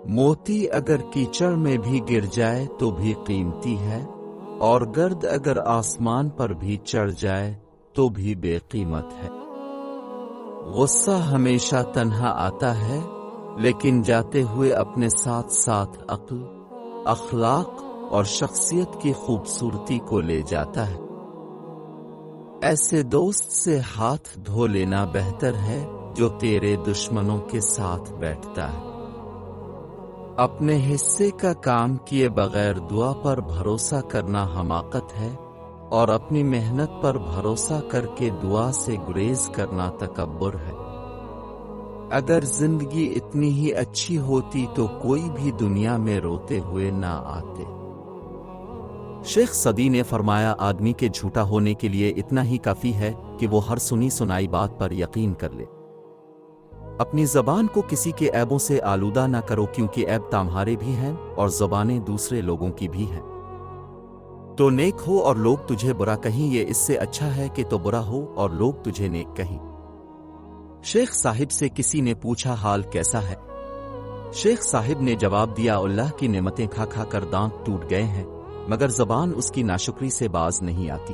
موتی اگر کیچڑ میں بھی گر جائے تو بھی قیمتی ہے، اور گرد اگر آسمان پر بھی چڑھ جائے تو بھی بے قیمت ہے۔ غصہ ہمیشہ تنہا آتا ہے، لیکن جاتے ہوئے اپنے ساتھ ساتھ عقل، اخلاق اور شخصیت کی خوبصورتی کو لے جاتا ہے۔ ایسے دوست سے ہاتھ دھو لینا بہتر ہے جو تیرے دشمنوں کے ساتھ بیٹھتا ہے۔ اپنے حصے کا کام کیے بغیر دعا پر بھروسہ کرنا حماقت ہے، اور اپنی محنت پر بھروسہ کر کے دعا سے گریز کرنا تکبر ہے۔ اگر زندگی اتنی ہی اچھی ہوتی تو کوئی بھی دنیا میں روتے ہوئے نہ آتے۔ شیخ سعدی نے فرمایا، آدمی کے جھوٹا ہونے کے لیے اتنا ہی کافی ہے کہ وہ ہر سنی سنائی بات پر یقین کر لے۔ اپنی زبان کو کسی کے عیبوں سے آلودہ نہ کرو، کیونکہ عیب تمہارے بھی ہیں اور زبانیں دوسرے لوگوں کی بھی ہیں۔ تو نیک ہو اور لوگ تجھے برا کہیں، یہ اس سے اچھا ہے کہ تو برا ہو اور لوگ تجھے نیک کہیں۔ شیخ صاحب سے کسی نے پوچھا، حال کیسا ہے؟ شیخ صاحب نے جواب دیا، اللہ کی نعمتیں کھا کھا کر دانت ٹوٹ گئے ہیں، مگر زبان اس کی ناشکری سے باز نہیں آتی۔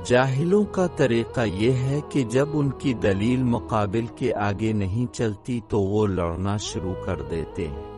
جاہلوں کا طریقہ یہ ہے کہ جب ان کی دلیل مقابل کے آگے نہیں چلتی تو وہ لڑنا شروع کر دیتے ہیں۔